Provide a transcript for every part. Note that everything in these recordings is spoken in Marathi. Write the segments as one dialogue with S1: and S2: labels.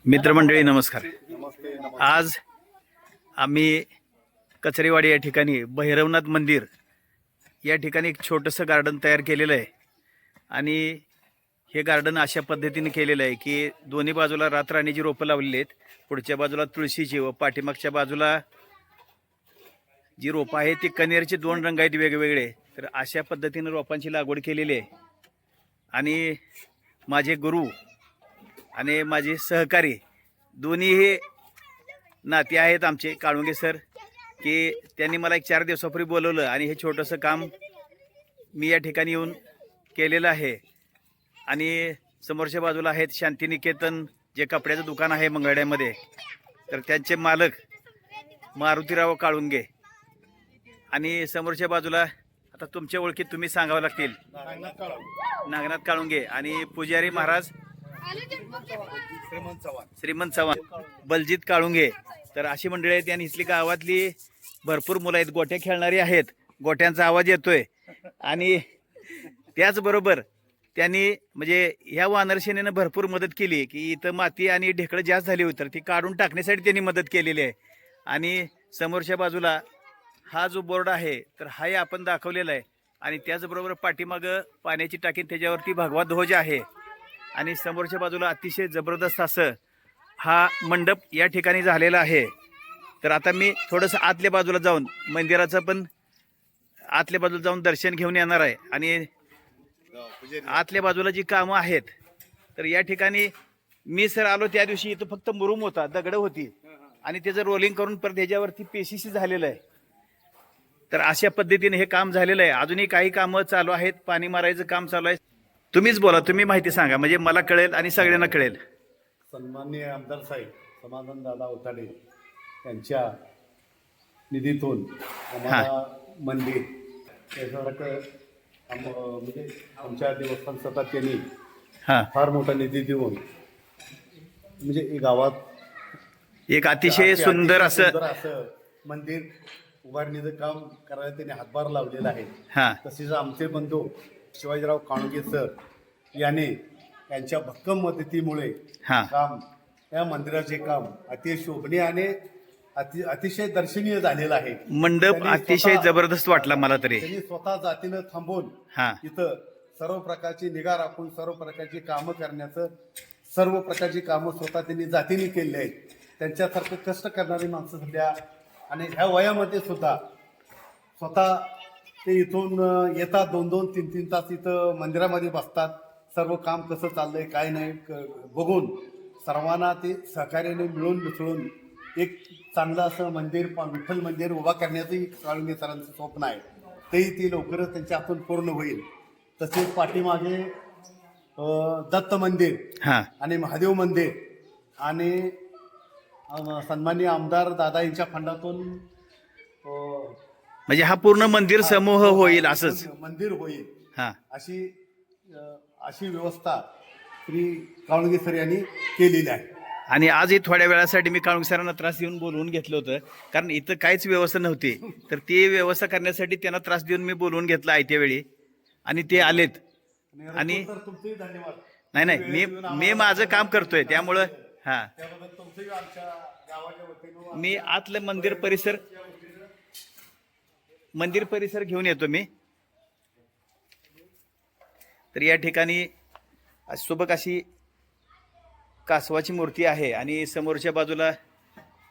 S1: मित्रमंडळी नमस्कार।
S2: नमस्ते।
S1: आज आम्ही कचरेवाडी या ठिकाणी भैरवनाथ मंदिर या ठिकाणी एक छोटंसं गार्डन तयार केलेलं आहे आणि हे गार्डन अशा पद्धतीने केलेलं आहे की दोन्ही बाजूला रातराणीची रोपं लावलेली आहेत, पुढच्या बाजूला तुळशीची व पाठीमागच्या बाजूला जी रोपं आहेत ती कनेरचे दोन रंग आहेत वेगवेगळे। तर अशा पद्धतीने रोपांची लागवड केलेली आहे आणि माझे गुरु आणि माझे सहकारी दोन्ही हे नाते आहेत आमचे काळुंगे सर, की त्यांनी मला एक 4 दिवसापूर्वी बोलवलं आणि हे छोटंसं काम मी या ठिकाणी येऊन केलेलं आहे। आणि समोरच्या बाजूला आहेत शांतिनिकेतन जे कपड्याचं दुकान आहे मंगळड्यामध्ये, तर त्यांचे मालक मारुतीराव काळुंगे आणि समोरच्या बाजूला आता तुमच्या ओळखीत तुम्ही सांगावं लागतील नागनाथ काळुंगे आणि पुजारी महाराज श्रीमंत चव्हाण, बलजीत काळुंगे। तर अशी मंडळी आहेत आणि इथली गावातली भरपूर मुलं आहेत, गोट्या खेळणारी आहेत, गोट्यांचा आवाज येतोय आणि त्याचबरोबर त्यांनी म्हणजे ह्या वानरसेनेनं भरपूर मदत केली की इथं माती आणि ढेकळं जास्त झाली होती तर ती काढून टाकण्यासाठी त्यांनी मदत केलेली आहे। आणि समोरच्या बाजूला हा जो बोर्ड आहे तर हाही आपण दाखवलेला आहे आणि त्याचबरोबर पाठीमागं पाण्याची टाकी त्याच्यावरती भगवा ध्वज आहे आणि समोरच्या बाजूला अतिशय जबरदस्त असं हा मंडप या ठिकाणी झालेला आहे। तर आता मी थोडंसं आतल्या बाजूला जाऊन मंदिराचं पण आतल्या बाजूला जाऊन दर्शन घेऊन येणार आहे आणि आतल्या बाजूला जी कामं आहेत तर या ठिकाणी मी सर आलो त्या दिवशी इथं फक्त मुरुम होता, दगड होती आणि त्याचं रोलिंग करून परत ह्याच्यावरती पेशीसी झालेलं आहे। तर अशा पद्धतीने हे काम झालेलं आहे। अजूनही काही कामं चालू आहेत, पाणी मारायचं काम चालू आहे। तुम्हीच बोला, तुम्ही माहिती सांगा म्हणजे मला कळेल आणि सगळ्यांना कळेल।
S2: सन्माननीय आमदार साहेब समाधान दादा उताडे यांच्या निधीतून आम्हाला मंदिर त्यासारखं म्हणजे आमच्या देवस्थान सतत त्यांनी फार मोठा निधी देऊन म्हणजे गावात
S1: एक अतिशय सुंदर असं
S2: मंदिर उभारणीचं काम करायला त्यांनी हातभार लावलेला आहे। तसेच आमचे बंधू शिवाजीराव काळुंगे सर याने यांच्या भक्कम मदतीमुळे काम या मंदिराचे काम अतिशय शोभनीय आणि अतिशय दर्शनीय झालेलं आहे।
S1: मंडप अतिशय जबरदस्त वाटला मला तरी।
S2: त्यांनी स्वतः जातीनं थांबून इथं सर्व प्रकारची निगा राखून सर्व प्रकारची कामं करण्याचं सर्व प्रकारची कामं स्वतः त्यांनी जातीने केली आहेत। त्यांच्यासारखं कष्ट करणारी माणसं सध्या आणि ह्या वयामध्ये सुद्धा स्वतः ते इथून येतात 2-2, 3-3 तास इथं मंदिरामध्ये बसतात, सर्व काम कसं चाललंय काय नाही बघून सर्वांना ते सहकार्याने मिळून मिसळून एक चांगलं असं मंदिर विठ्ठल मंदिर उभा करण्याचंही काळुंगे सरांचं स्वप्न आहे, तेही ते लवकरच त्यांच्या हातून पूर्ण होईल। तसेच पाठीमागे दत्त मंदिर आणि महादेव मंदिर आणि सन्माननीय आमदार दादा यांच्या फंडातून
S1: म्हणजे हा पूर्ण मंदिर समूह होईल, असंच
S2: मंदिर होईल अशी व्यवस्था श्री काळुंगे सर यांनी केलेली आहे।
S1: आणि आजही थोड्या वेळासाठी मी काळुंगे सरांना त्रास देऊन बोलवून घेतलं होतं कारण इथं काहीच व्यवस्था नव्हती, तर ती व्यवस्था करण्यासाठी त्यांना त्रास देऊन मी बोलवून घेतलं आयत्या वेळी आणि ते आलेत। आणि नाही नाही मी माझं काम करतोय त्यामुळं मी आतलं मंदिर परिसर घेऊन येतो मी। तर या ठिकाणी सुबक अशी कासवाची मूर्ती आहे आणि समोरच्या बाजूला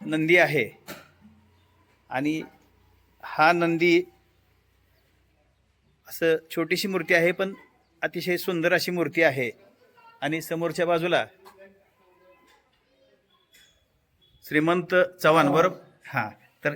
S1: नंदी आहे आणि हा नंदी असं छोटीशी मूर्ती आहे पण अतिशय सुंदर अशी मूर्ती आहे आणि समोरच्या बाजूला श्रीमंत चव्हाण बरोबर तर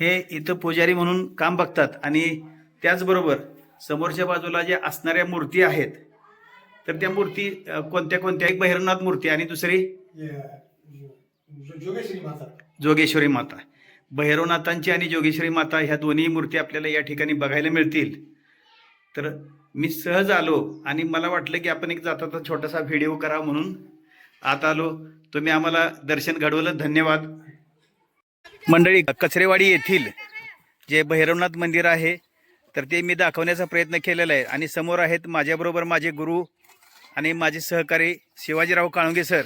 S1: हे इथं पुजारी म्हणून काम बघतात आणि त्याचबरोबर समोरच्या बाजूला ज्या असणाऱ्या मूर्ती आहेत तर त्या मूर्ती कोणत्या एक भैरवनाथ मूर्ती आणि दुसरी जोगेश्वरी माता। भैरवनाथांची आणि जोगेश्वरी माता ह्या दोन्ही मूर्ती आपल्याला या ठिकाणी बघायला मिळतील। तर मी सहज आलो आणि मला वाटलं की आपण एक जाता छोटासा व्हिडिओ करा म्हणून आत आलो। तुम्ही आम्हाला दर्शन घडवलं, धन्यवाद। मंडळी, कचरेवाडी येथील जे भैरवनाथ मंदिर आहे तर ते मी दाखवण्याचा प्रयत्न केलेला आहे आणि समोर आहेत माझ्याबरोबर माझे गुरु आणि माझे सहकारी शिवाजीराव काळुंगे सर।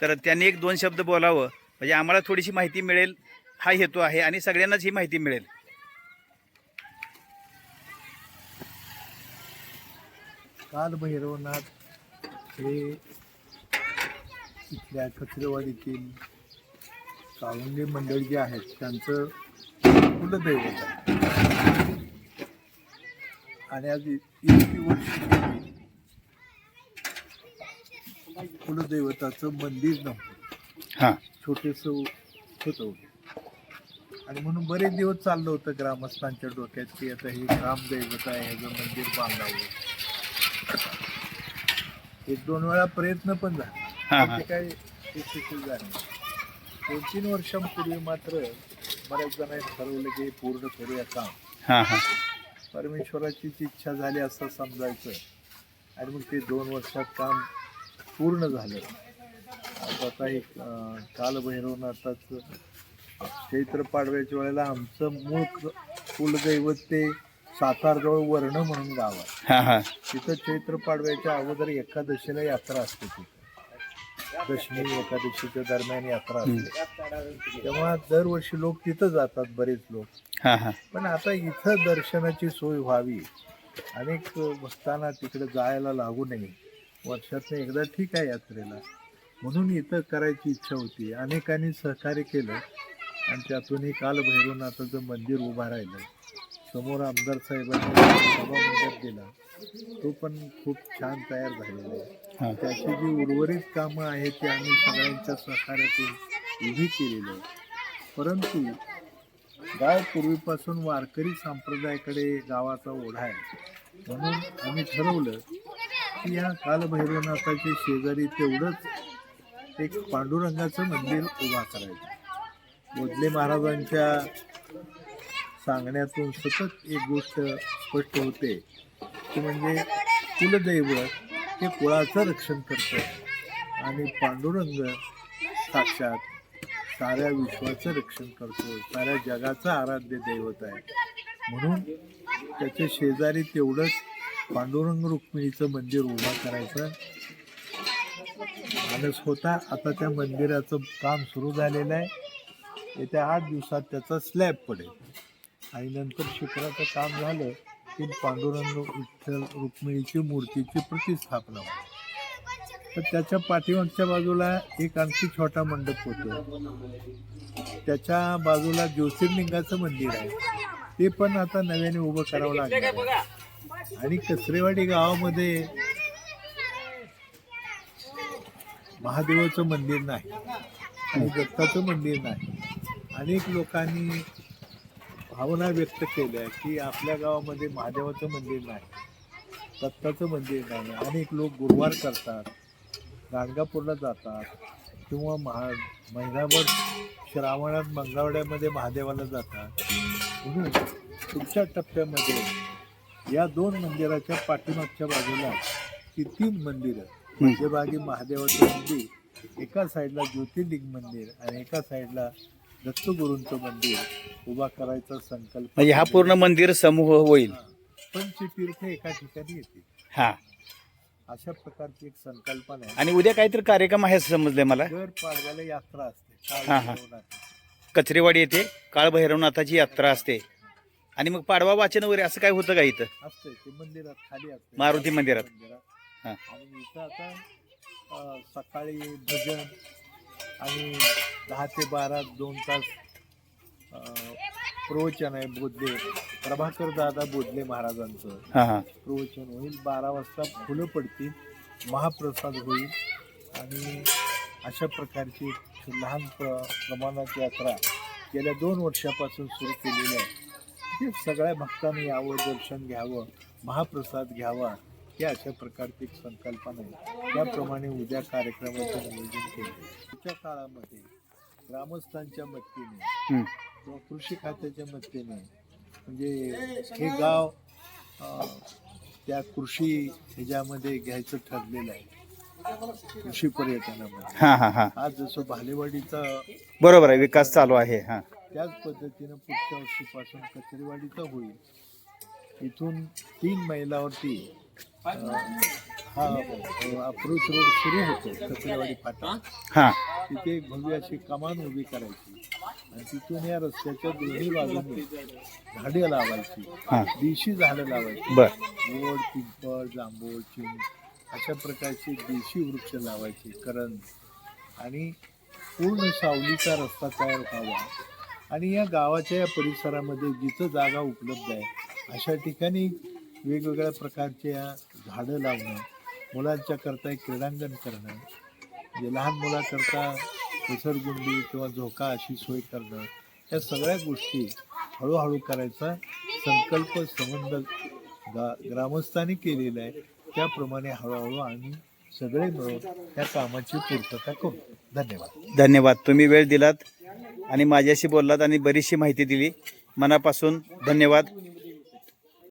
S1: तर त्यांनी एक दोन शब्द बोलावं म्हणजे आम्हाला थोडीशी माहिती मिळेल हा हेतू आहे आणि सगळ्यांनाच ही माहिती मिळेल.
S3: कालभैरवनाथ हे इथल्या कचरेवाडीतील काळुंगे मंडळी जे आहेत त्यांचं कुलदैवत आहे. आणि आज इतकी वर्ष कुलदैवताचं मंदिर नव्हतं,
S1: हां
S3: छोटेसं होतं. आणि म्हणून बरेच दिवस चाललं होतं ग्रामस्थांच्या डोक्यात की आता हे ग्रामदैवत आहे, ह्याचं मंदिर बांधावं. एक दोन वेळा प्रयत्न पण झाले, पण ते काही यशस्वी झाले. 2-3 वर्षांपूर्वी मात्र बऱ्याच जणांनी ठरवलं की हे पूर्ण करूया काम.
S1: हां हां
S3: परमेश्वराचीच इच्छा झाली असं समजायचं. आणि मग ते 2 वर्षात काम पूर्ण झालं. आता हे कालभैरवनाथाचं चैत्र पाडव्याच्या वेळेला आमचं मूळ कुलदैवत ते सातारजवळ वर्ण म्हणून गाव आहे.
S1: हां हां
S3: तिथं चैत्र पाडव्याच्या अगोदर एकादशीला यात्रा असते. तिथं दशमी एकादशीच्या दरम्यान यात्रा असते. तेव्हा दरवर्षी लोक तिथं जातात, बरेच लोक.
S1: हां हां
S3: पण आता इथं दर्शनाची सोय व्हावी, अनेक भक्तांना तिकडे जायला लागू नये, वर्षातनं एकदा ठीक आहे यात्रेला, म्हणून इथं करायची इच्छा होती. अनेकांनी सहकार्य केलं आणि त्यातूनही कालभैरवनाथाचं मंदिर उभं राहिलं. समोर आमदार साहेबांनी सभामंडप दिला, तो पण खूप छान तयार झालेला आहे. त्याची जी उर्वरित कामं आहेत ती आम्ही सगळ्यांच्या सहकार्यातून उभी केलेली आहे. परंतु गाव पूर्वीपासून वारकरी संप्रदायाकडे गावाचा ओढा आहे, म्हणून आम्ही ठरवलं की या कालभैरवनाथाच्या शेजारी तेवढंच एक पांडुरंगाचं मंदिर उभा करायचं. बोधले महाराजांच्या सांगण्यातून सतत एक गोष्ट स्पष्ट होते की म्हणजे कुलदैवत हे कुळाचं रक्षण करतं आणि पांडुरंग साक्षात साऱ्या विश्वाचं रक्षण करतो, साऱ्या जगाचं आराध्य दैवत आहे. म्हणून त्याच्या शेजारी तेवढंच पांडुरंग रुक्मिणीचं मंदिर उभा करायचं मानस होता. आता त्या मंदिराचं काम सुरू झालेलं आहे. येत्या 8 दिवसात त्याचा स्लॅब पडेल आणि नंतर शिखराचं काम झालं की पांडुरंग विठ्ठल रुक्मिणीची मूर्तीची प्रतिस्थापना होईल. तर त्याच्या पाठीमागच्या बाजूला एक आणखी छोटा मंडप होतो, त्याच्या बाजूला ज्योतिर्लिंगाचं मंदिर आहे, ते पण आता नव्याने उभं करावं लागलं. आणि कचरेवाडी गावामध्ये महादेवाचं मंदिर नाही आणि दत्ताचं मंदिर नाही. अनेक लोकांनी भावना व्यक्त केल्या की आपल्या गावामध्ये महादेवाचं मंदिर नाही, दत्ताचं मंदिर नाही. अनेक लोक गुरुवार करतात, गाणगापूरला जातात किंवा महिनाभर श्रावणात मंगळवाड्यामध्ये महादेवाला जातात. म्हणून पुढच्या टप्प्यामध्ये या 2 मंदिराच्या पाठीमागच्या बाजूला ही 3 मंदिरं, मध्यभागी महादेवाचं मंदिर, एका साईडला ज्योतिर्लिंग मंदिर आणि एका साईडला दत्तगुरूंचं मंदिर उभा करायचा संकल्प.
S1: म्हणजे हा पूर्ण मंदिर समूह होईल.
S3: पंचतीर्थ एका ठिकाणी येतील,
S1: हा
S3: अशा प्रकारची एक संकल्पना आहे.
S1: आणि उद्या काहीतरी कार्यक्रम आहे असं समजलंय मला.
S3: दर पाडव्याला यात्रा असते
S1: हा हा कचरेवाडी येथे काळभैरवनाथाची यात्रा असते आणि मग पाडवा वाचन वगैरे असं काय होतं का इथं?
S3: असते ते मंदिरात खाली असते,
S1: मारुती मंदिरात. हा.
S3: आणि इथं आता सकाळी भजन आणि 10 ते 12 2 तास प्रवचन आहे. बोधले प्रभाकर दादा बोधले महाराजांचं
S1: हा हा
S3: प्रवचन होईल. 12 वाजता फुलं पडतील, महाप्रसाद होईल आणि अशा प्रकारची लहान प्रमाणात यात्रा गेल्या 2 वर्षापासून सुरू केलेली आहे. ते सगळ्या भक्तांनी यावं, दर्शन घ्यावं, महाप्रसाद घ्यावा, ही अशा प्रकारची एक संकल्पना आहे. त्याप्रमाणे उद्या कार्यक्रमाचं नियोजन केलं. पुढच्या काळामध्ये ग्रामस्थांच्या मदतीने किंवा कृषी खात्याच्या मदतीने म्हणजे हे गाव त्या कृषी ह्याच्यामध्ये घ्यायचं ठरलेलं आहे, कृषी पर्यटनामध्ये.
S1: हा हा हा
S3: आज जसं भालेवाडीचा
S1: बरोबर आहे, विकास चालू आहे. हा
S3: त्याच पद्धतीनं पुढच्या वर्षीपासून कचरेवाडीचा होईल. इथून 3 मैलावरती हा अप्रोच रोड सुरू होतो कचरेवाडी फाटा,
S1: हां
S3: तिथे एक भव्य अशी कमान उभी करायची आणि तिथून या रस्त्याच्या दोन्ही बाजूने झाडे लावायची,
S1: हां
S3: देशी झाडं लावायची,
S1: बर
S3: गोड, पिंपळ, जांभूळ, चिंच अशा प्रकारचे देशी वृक्ष लावायचे, करंज, आणि पूर्ण सावलीचा रस्ता तयार व्हावा. आणि या गावाच्या या परिसरामध्ये जिथं जागा उपलब्ध आहे अशा ठिकाणी वेगवेगळ्या प्रकारच्या झाडं लावणं, मुलांच्या करता एक क्रीडांगण करणं, म्हणजे लहान मुलाकरता घसरगुंडी किंवा झोका अशी सोय करणं, या सगळ्या गोष्टी हळूहळू करायचा संकल्प संबंध ग्रामस्थांनी केलेला आहे. त्याप्रमाणे हळूहळू आम्ही सगळे मिळून त्या कामाची पूर्तता करू. धन्यवाद.
S1: धन्यवाद. तुम्ही वेळ दिलात आणि माझ्याशी बोललात आणि बरीचशी माहिती दिली. मनापासून धन्यवाद.